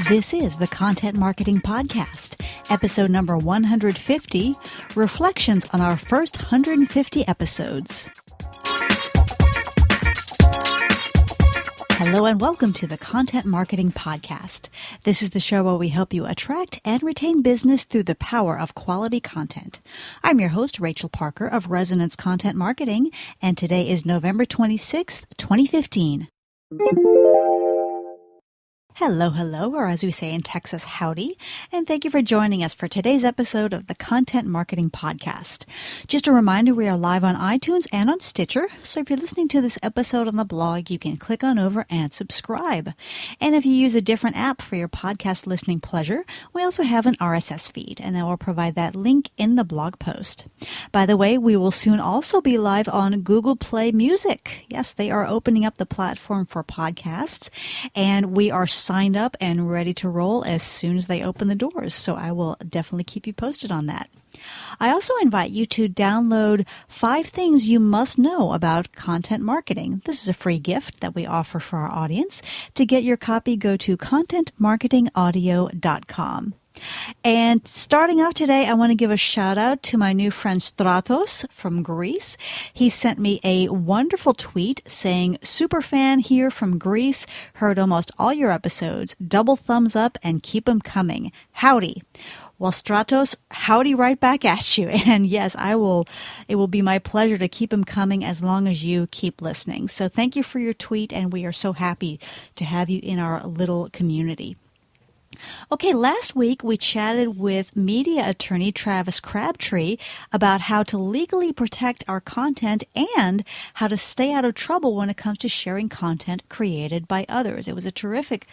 This is the Content Marketing Podcast, episode number 150, Reflections on our first 150 episodes. Hello and welcome to the Content Marketing Podcast. This is the show where we help you attract and retain business through the power of quality content. I'm your host, Rachel Parker of Resonance Content Marketing, and today is November 26th, 2015. Hello, or as we say in Texas, howdy, and thank you for joining us for today's episode of the Content Marketing Podcast. Just a reminder, we are live on iTunes and on Stitcher, so if you're listening to this episode on the blog, you can click on over and subscribe. And if you use a different app for your podcast listening pleasure, we also have an RSS feed, and I will provide that link in the blog post. By the way, we will soon also be live on Google Play Music. Yes, they are opening up the platform for podcasts, and we are signed up and ready to roll as soon as they open the doors. So I will definitely keep you posted on that. I also invite you to download 5 things you must know about content marketing. This is a free gift that we offer for our audience. To get your copy, go to contentmarketingaudio.com. And starting off today, I want to give a shout out to my new friend Stratos from Greece. He sent me a wonderful tweet saying, "Super fan here from Greece, heard almost all your episodes. Double thumbs up and keep them coming. Howdy." Well, Stratos, howdy right back at you. And yes, it will be my pleasure to keep them coming as long as you keep listening. So thank you for your tweet, and we are so happy to have you in our little community. Okay, last week we chatted with media attorney Travis Crabtree about how to legally protect our content and how to stay out of trouble when it comes to sharing content created by others. It was a terrific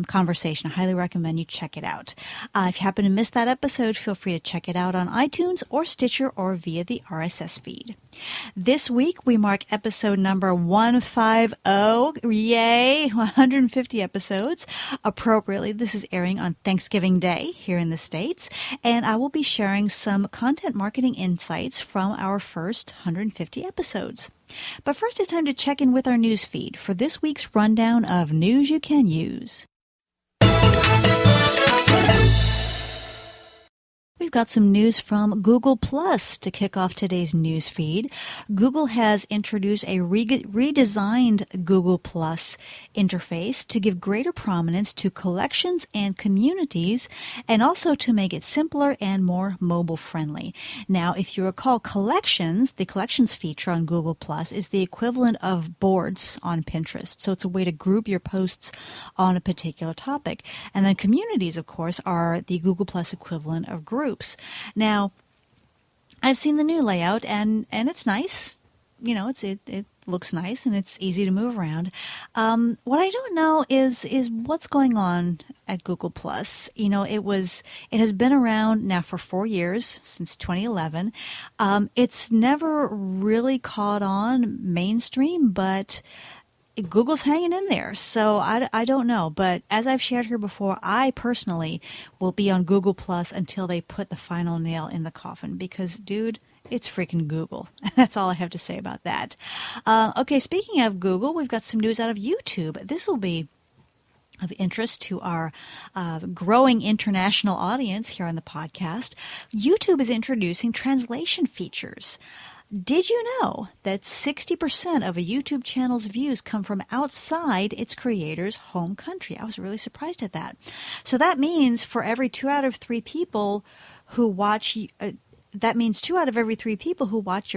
conversation. I highly recommend you check it out. If you happen to miss that episode, feel free to check it out on iTunes or Stitcher or via the RSS feed. This week we mark episode number 150. Yay! 150 episodes. Appropriately, this is airing on Thanksgiving Day here in the States, and I will be sharing some content marketing insights from our first 150 episodes. But first, it's time to check in with our news feed for this week's rundown of news you can use. We've got some news from Google Plus to kick off today's news feed. Google has introduced a redesigned Google Plus interface to give greater prominence to collections and communities, and also to make it simpler and more mobile friendly. Now, if you recall, the collections feature on Google Plus is the equivalent of boards on Pinterest. So it's a way to group your posts on a particular topic. And then communities, of course, are the Google Plus equivalent of groups. Now, I've seen the new layout, and it's nice. You know, it looks nice and it's easy to move around. What I don't know is what's going on at Google Plus. You know, it has been around now for 4 years, since 2011. It's never really caught on mainstream, but Google's hanging in there, so I don't know. But as I've shared here before, I personally will be on Google Plus until they put the final nail in the coffin because, dude, it's freaking Google. That's all I have to say about that. Okay, speaking of Google, we've got some news out of YouTube. This will be of interest to our growing international audience here on the podcast. YouTube is introducing translation features. Did you know that 60% of a YouTube channel's views come from outside its creator's home country? I was really surprised at that. So that means for every 2 out of 3 people who watch, your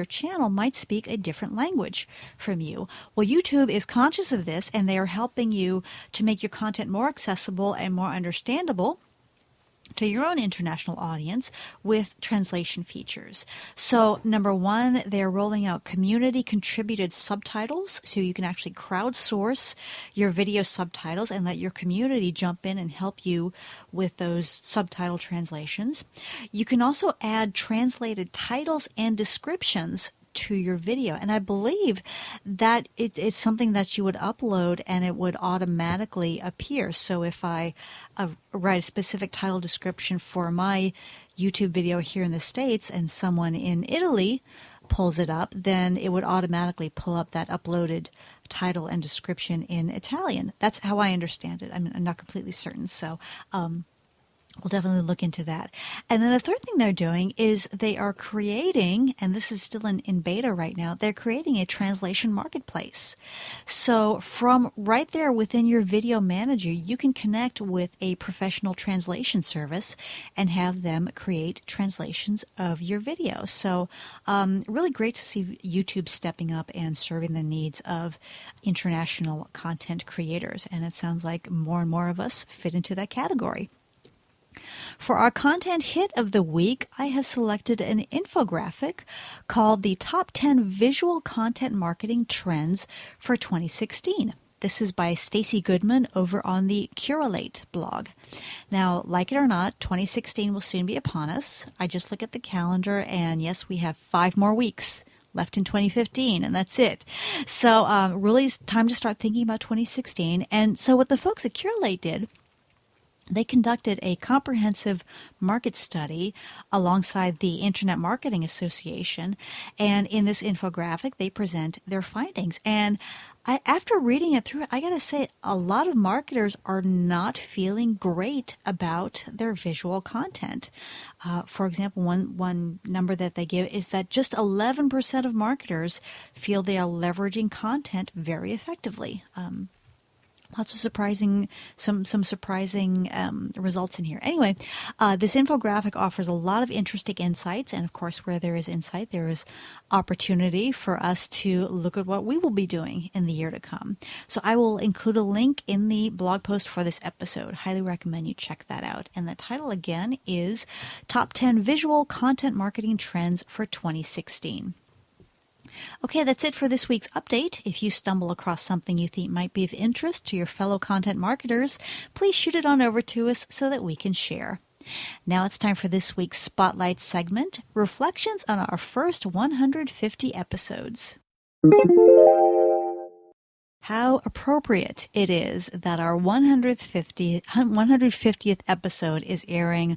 channel might speak a different language from you. Well, YouTube is conscious of this, and they are helping you to make your content more accessible and more understandable to your own international audience with translation features. So number 1, they're rolling out community contributed subtitles, so you can actually crowdsource your video subtitles and let your community jump in and help you with those subtitle translations. You can also add translated titles and descriptions to your video. And I believe that it's something that you would upload and it would automatically appear. So if I write a specific title description for my YouTube video here in the States and someone in Italy pulls it up, then it would automatically pull up that uploaded title and description in Italian. That's how I understand it. I'm not completely certain. So, we'll definitely look into that. And then the third thing they're doing is they are creating, and this is still in beta right now, they're creating a translation marketplace. So from right there within your video manager, you can connect with a professional translation service and have them create translations of your video. So really great to see YouTube stepping up and serving the needs of international content creators. And it sounds like more and more of us fit into that category. For our content hit of the week, I have selected an infographic called the Top 10 Visual Content Marketing Trends for 2016. This is by Stacy Goodman over on the Curelate blog. Now, like it or not, 2016 will soon be upon us. I just look at the calendar and yes, we have 5 more weeks left in 2015, and that's it. So really it's time to start thinking about 2016. And so what the folks at Curelate did, they conducted a comprehensive market study alongside the Internet Marketing Association. And in this infographic, they present their findings. And after reading it through, I got to say, a lot of marketers are not feeling great about their visual content. For example, one number that they give is that just 11% of marketers feel they are leveraging content very effectively. Lots of surprising, some surprising results in here. Anyway, this infographic offers a lot of interesting insights, and of course, where there is insight, there is opportunity for us to look at what we will be doing in the year to come. So I will include a link in the blog post for this episode. Highly recommend you check that out. And the title again is Top 10 Visual Content Marketing Trends for 2016. Okay, that's it for this week's update. If you stumble across something you think might be of interest to your fellow content marketers, please shoot it on over to us so that we can share. Now it's time for this week's Spotlight segment, reflections on our first 150 episodes. How appropriate it is that our 150th episode is airing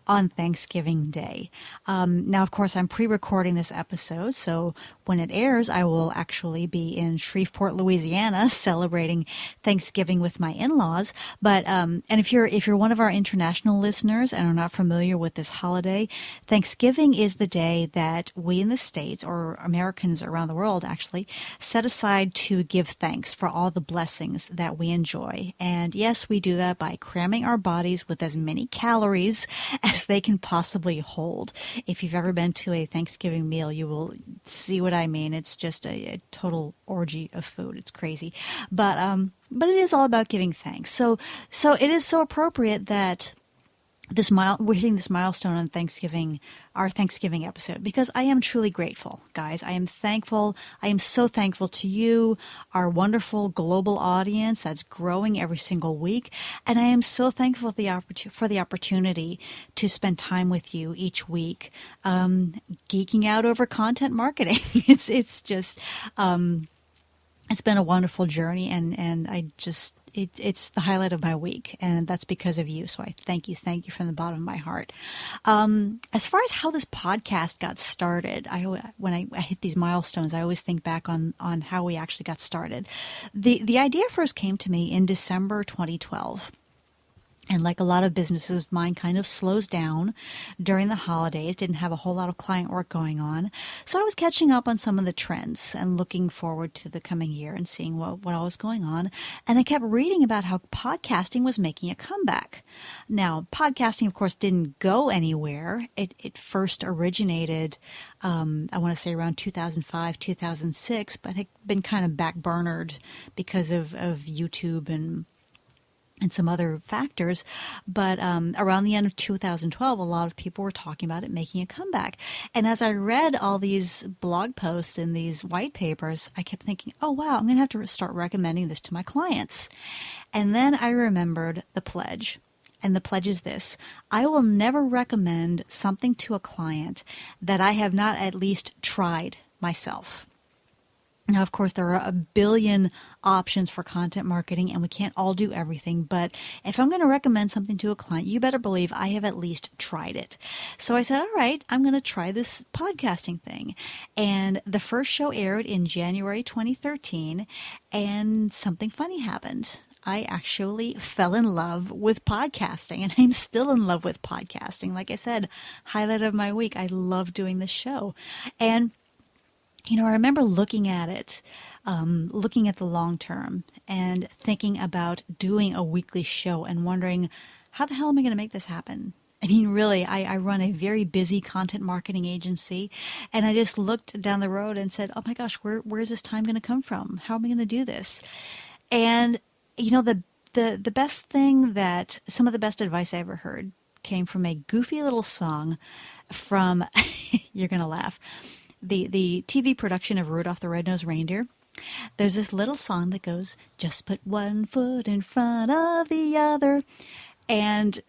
on Thanksgiving Day. Now, of course, I'm pre-recording this episode, so when it airs, I will actually be in Shreveport, Louisiana, celebrating Thanksgiving with my in-laws. But and if you're one of our international listeners and are not familiar with this holiday, Thanksgiving is the day that we in the States, or Americans around the world actually, set aside to give thanks for all the blessings that we enjoy. And yes, we do that by cramming our bodies with as many calories as they can possibly hold. If you've ever been to a Thanksgiving meal, you will see what I mean. It's just a total orgy of food. It's crazy. But it is all about giving thanks. So it is so appropriate that we're hitting this milestone on Thanksgiving, our Thanksgiving episode, because I am truly grateful, guys. I am thankful. I am so thankful to you, our wonderful global audience that's growing every single week. And I am so thankful for the opportunity to spend time with you each week, geeking out over content marketing. It's just, it's been a wonderful journey, and I just, it's the highlight of my week, and that's because of you. So I thank you from the bottom of my heart. As far as how this podcast got started, when I hit these milestones, I always think back on how we actually got started. The idea first came to me in December 2012. And like a lot of businesses, mine kind of slows down during the holidays, didn't have a whole lot of client work going on. So I was catching up on some of the trends and looking forward to the coming year and seeing what all was going on. And I kept reading about how podcasting was making a comeback. Now, podcasting, of course, didn't go anywhere. It first originated, I want to say around 2005, 2006, but had been kind of backburnered because of YouTube and some other factors. But around the end of 2012, a lot of people were talking about it making a comeback. And as I read all these blog posts and these white papers, I kept thinking, oh, wow, I'm going to have to start recommending this to my clients. And then I remembered the pledge. And the pledge is this: I will never recommend something to a client that I have not at least tried myself. Now, of course, there are a billion options for content marketing, and we can't all do everything. But if I'm going to recommend something to a client, you better believe I have at least tried it. So I said, all right, I'm going to try this podcasting thing. And the first show aired in January 2013, and something funny happened. I actually fell in love with podcasting, and I'm still in love with podcasting. Like I said, highlight of my week. I love doing this show. And I remember looking at it, looking at the long term and thinking about doing a weekly show and wondering, how the hell am I going to make this happen? I mean, really, I run a very busy content marketing agency, and I just looked down the road and said, oh my gosh, where is this time going to come from? How am I going to do this? And, the best thing that, some of the best advice I ever heard came from a goofy little song from, you're going to laugh, the TV production of Rudolph the Red-Nosed Reindeer. There's this little song that goes, just put one foot in front of the other. And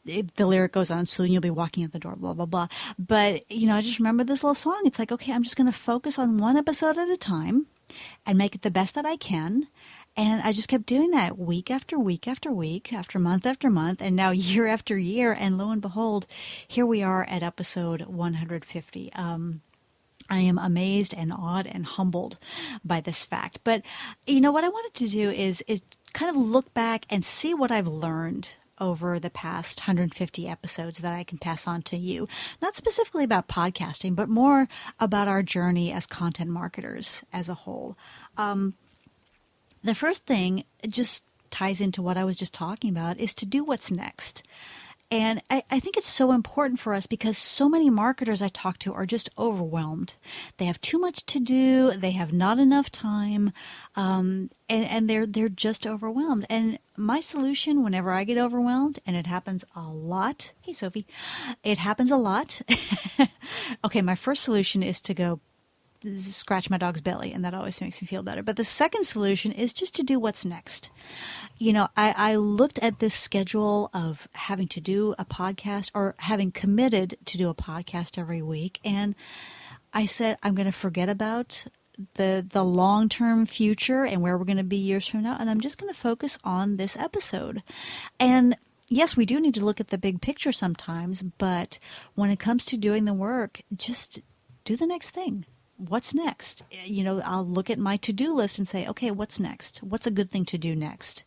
the lyric goes on, soon you'll be walking out the door, blah, blah, blah. But, I just remember this little song. It's like, okay, I'm just going to focus on one episode at a time and make it the best that I can. And I just kept doing that week after week after week, after month, and now year after year. And lo and behold, here we are at episode 150. I am amazed and awed and humbled by this fact. But, what I wanted to do is kind of look back and see what I've learned over the past 150 episodes that I can pass on to you. Not specifically about podcasting, but more about our journey as content marketers as a whole. The first thing just ties into what I was just talking about, is to do what's next. And I think it's so important for us because so many marketers I talk to are just overwhelmed. They have too much to do. They have not enough time. And they're just overwhelmed. And my solution whenever I get overwhelmed, and it happens a lot. Hey, Sophie. It happens a lot. Okay, my first solution is to go scratch my dog's belly, and that always makes me feel better. But the second solution is just to do what's next. I looked at this schedule of having to do a podcast, or having committed to do a podcast every week, and I said, I'm going to forget about the long-term future and where we're going to be years from now, and I'm just going to focus on this episode. And yes, we do need to look at the big picture sometimes, but when it comes to doing the work, just do the next thing. What's next? I'll look at my to-do list and say, okay, what's next? What's a good thing to do next?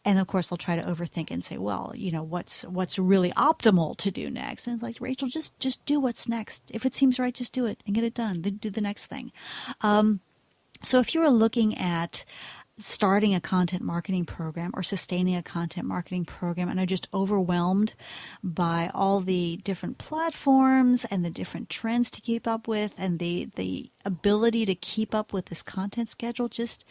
And of course, I'll try to overthink and say, well, what's really optimal to do next? And it's like, Rachel, just do what's next. If it seems right, just do it and get it done. Then do the next thing. So if you are looking at starting a content marketing program or sustaining a content marketing program and are just overwhelmed by all the different platforms and the different trends to keep up with and the ability to keep up with this content schedule, just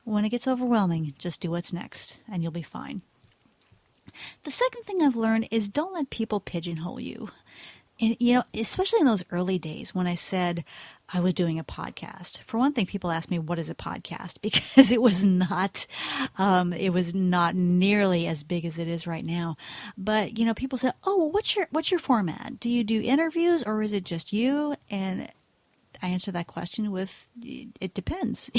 when it gets overwhelming, just do what's next and you'll be fine. The second thing I've learned is don't let people pigeonhole you. And, especially in those early days when I said I was doing a podcast. For one thing, people asked me, what is a podcast? Because it was not nearly as big as it is right now. But, people said, oh, well, what's your format? Do you do interviews or is it just you? And I answer that question with, it depends.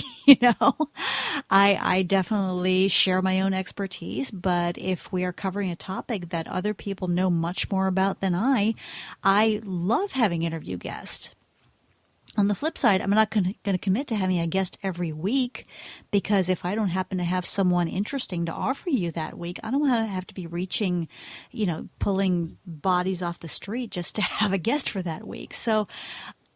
I definitely share my own expertise, but if we are covering a topic that other people know much more about than I love having interview guests. On the flip side, I'm not going to commit to having a guest every week because if I don't happen to have someone interesting to offer you that week, I don't want to have to be reaching, pulling bodies off the street just to have a guest for that week. So,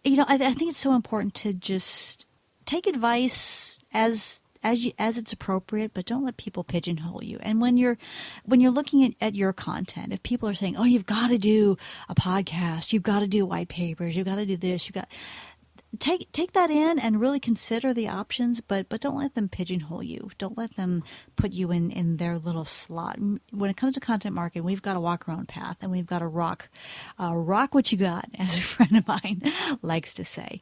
I think it's so important to just take advice as it's appropriate, but don't let people pigeonhole you. And when you're looking at your content, if people are saying, "Oh, you've got to do a podcast, you've got to do white papers, you've got to do this, take that in and really consider the options, but don't let them pigeonhole you. Don't let them put you in their little slot. When it comes to content marketing, we've got to walk our own path, and we've got to rock what you got, as a friend of mine likes to say.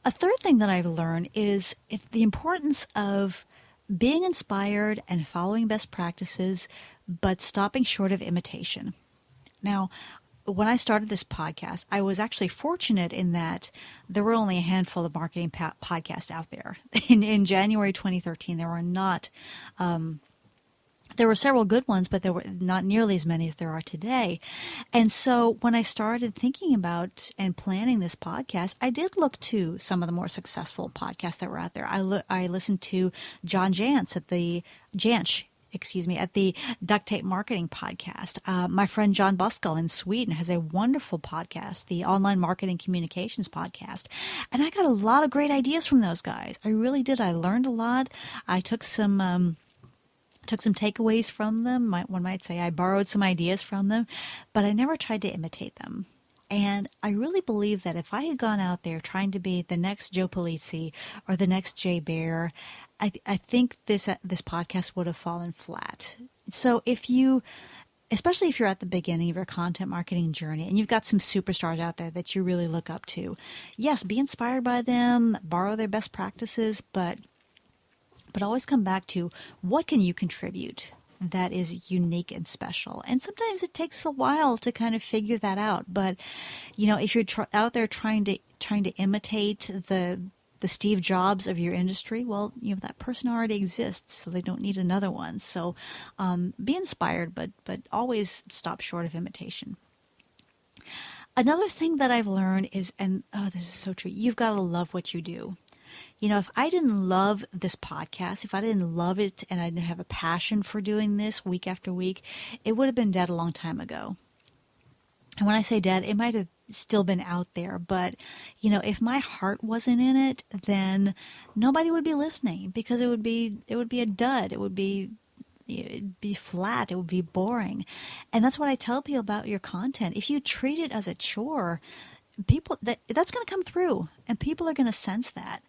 A third thing that I've learned is the importance of being inspired and following best practices, but stopping short of imitation. Now, when I started this podcast, I was actually fortunate in that there were only a handful of marketing podcasts out there. In January 2013, there were not. There were several good ones, but there were not nearly as many as there are today. And so when I started thinking about and planning this podcast, I did look to some of the more successful podcasts that were out there. I listened to John Jantsch at the Duct Tape Marketing Podcast. My friend John Buskell in Sweden has a wonderful podcast, the Online Marketing Communications Podcast. And I got a lot of great ideas from those guys. I really did. I learned a lot. I took some takeaways from them. One might say I borrowed some ideas from them, but I never tried to imitate them. And I really believe that if I had gone out there trying to be the next Joe Polizzi or the next Jay Baer, I think this podcast would have fallen flat. So especially if you're at the beginning of your content marketing journey and you've got some superstars out there that you really look up to, yes, be inspired by them, borrow their best practices, but always come back to what can you contribute that is unique and special. And sometimes it takes a while to kind of figure that out. But, if you're out there trying to imitate the Steve Jobs of your industry, well, that person already exists, so they don't need another one. So be inspired, but always stop short of imitation. Another thing that I've learned is, this is so true, you've got to love what you do. If I didn't love this podcast, if I didn't love it and I didn't have a passion for doing this week after week, it would have been dead a long time ago. And when I say dead, it might have still been out there. But, if my heart wasn't in it, then nobody would be listening because it would be a dud. It'd be flat. It would be boring. And that's what I tell people about your content. If you treat it as a chore, that's going to come through and people are going to sense that.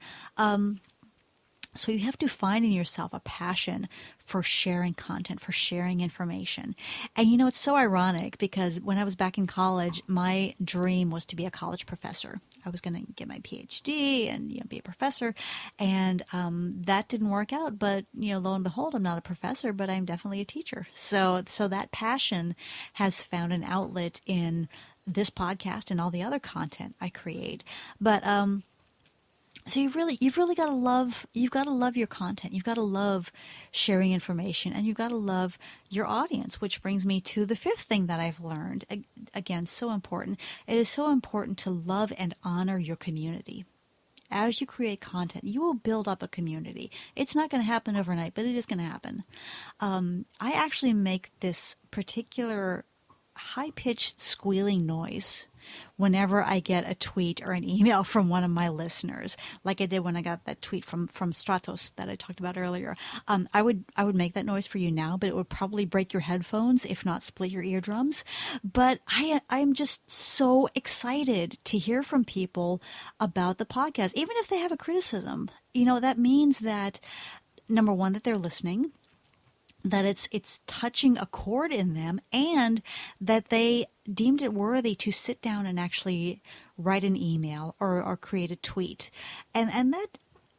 So you have to find in yourself a passion for sharing content, for sharing information. And it's so ironic because when I was back in college, my dream was to be a college professor. I was going to get my PhD and be a professor, and that didn't work out. But lo and behold, I'm not a professor, but I'm definitely a teacher. So that passion has found an outlet in this podcast and all the other content I create. But so you've really got to love your content. You've got to love sharing information, and you've got to love your audience, which brings me to the fifth thing that I've learned. Again, so important. It is so important to love and honor your community. As you create content, you will build up a community. It's not going to happen overnight, but it is going to happen. I actually make this particular high-pitched squealing noise whenever I get a tweet or an email from one of my listeners, like I did when I got that tweet from Stratos that I talked about earlier. I would make that noise for you now, but it would probably break your headphones, if not split your eardrums. But I'm just so excited to hear from people about the podcast, even if they have a criticism. That means that, number one, that they're listening, that it's touching a chord in them, and that they deemed it worthy to sit down and actually write an email or create a tweet. And that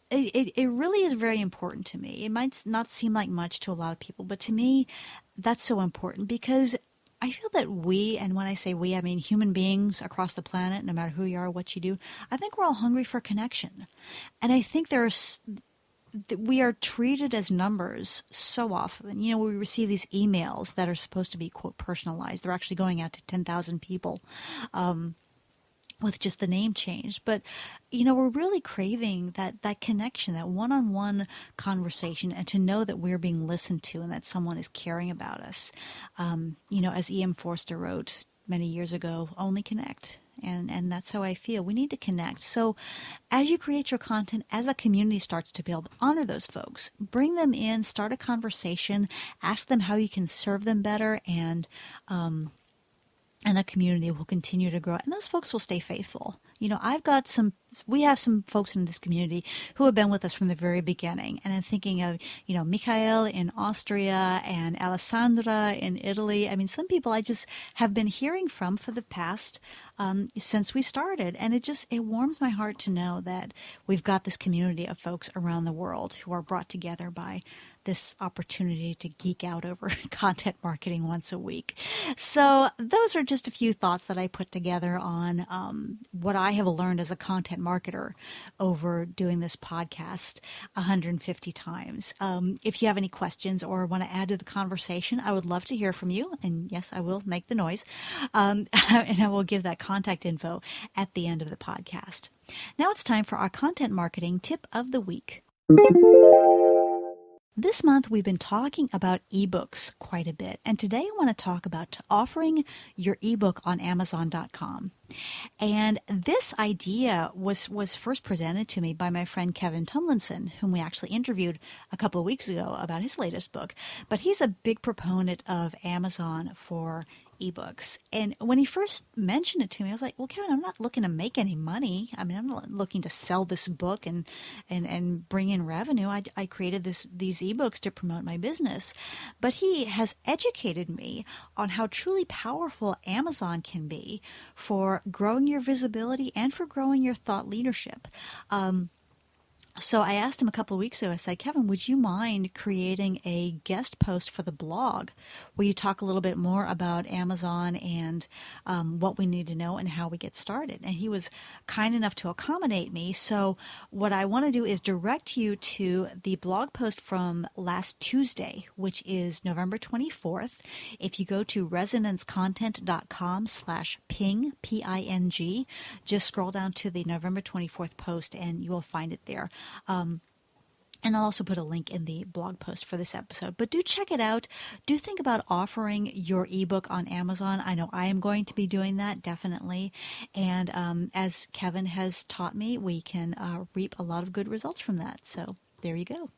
it really is very important to me. It might not seem like much to a lot of people, but to me, that's so important because I feel that we, and when I say we, I mean human beings across the planet, no matter who you are, what you do, I think we're all hungry for connection. And I think we are treated as numbers so often. We receive these emails that are supposed to be, quote, personalized. They're actually going out to 10,000 people with just the name changed. But, we're really craving that connection, that one-on-one conversation, and to know that we're being listened to and that someone is caring about us. As E.M. Forster wrote many years ago, only connect. And that's how I feel. We need to connect. So as you create your content, as a community starts to build, honor those folks. Bring them in, start a conversation, ask them how you can serve them better, and that community will continue to grow. And those folks will stay faithful. We have some folks in this community who have been with us from the very beginning. And I'm thinking of, Mikhail in Austria and Alessandra in Italy. I mean, some people I just have been hearing from for the past since we started. And it warms my heart to know that we've got this community of folks around the world who are brought together by this opportunity to geek out over content marketing once a week. So those are just a few thoughts that I put together on what I have learned as a content marketer over doing this podcast 150 times. If you have any questions or want to add to the conversation, I would love to hear from you. And yes, I will make the noise. And I will give that contact info at the end of the podcast. Now it's time for our content marketing tip of the week. This month, we've been talking about ebooks quite a bit, and today I want to talk about offering your ebook on Amazon.com. And this idea was first presented to me by my friend Kevin Tumlinson, whom we actually interviewed a couple of weeks ago about his latest book. But he's a big proponent of Amazon for ebooks. And when he first mentioned it to me, I was like, well, Kevin, I'm not looking to make any money. I mean, I'm not looking to sell this book and bring in revenue. I created these ebooks to promote my business. But he has educated me on how truly powerful Amazon can be for growing your visibility and for growing your thought leadership. So I asked him a couple of weeks ago, I said, Kevin, would you mind creating a guest post for the blog where you talk a little bit more about Amazon and what we need to know and how we get started? And he was kind enough to accommodate me. So what I want to do is direct you to the blog post from last Tuesday, which is November 24th. If you go to resonancecontent.com/ping, P-I-N-G, just scroll down to the November 24th post and you will find it there. And I'll also put a link in the blog post for this episode. But do check it out. Do think about offering your ebook on Amazon. I know I am going to be doing that, definitely. And as Kevin has taught me, we can reap a lot of good results from that. So there you go.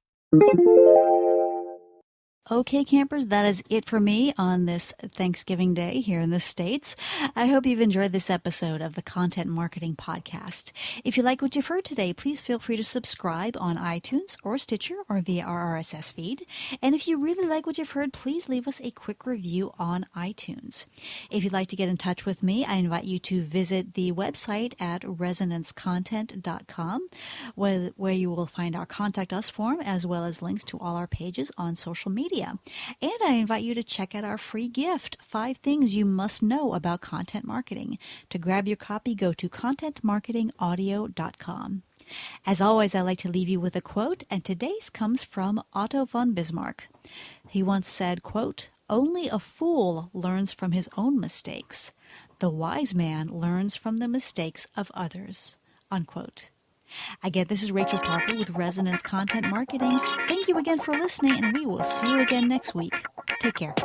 Okay, campers, that is it for me on this Thanksgiving Day here in the States. I hope you've enjoyed this episode of the Content Marketing Podcast. If you like what you've heard today, please feel free to subscribe on iTunes or Stitcher or via our RSS feed. And if you really like what you've heard, please leave us a quick review on iTunes. If you'd like to get in touch with me, I invite you to visit the website at resonancecontent.com, where you will find our Contact Us form as well as links to all our pages on social media. And I invite you to check out our free gift, 5 Things You Must Know About Content Marketing. To grab your copy, go to contentmarketingaudio.com. As always, I like to leave you with a quote, and today's comes from Otto von Bismarck. He once said, quote, "Only a fool learns from his own mistakes. The wise man learns from the mistakes of others." Unquote. Again, this is Rachel Parker with Resonance Content Marketing. Thank you again for listening, and we will see you again next week. Take care.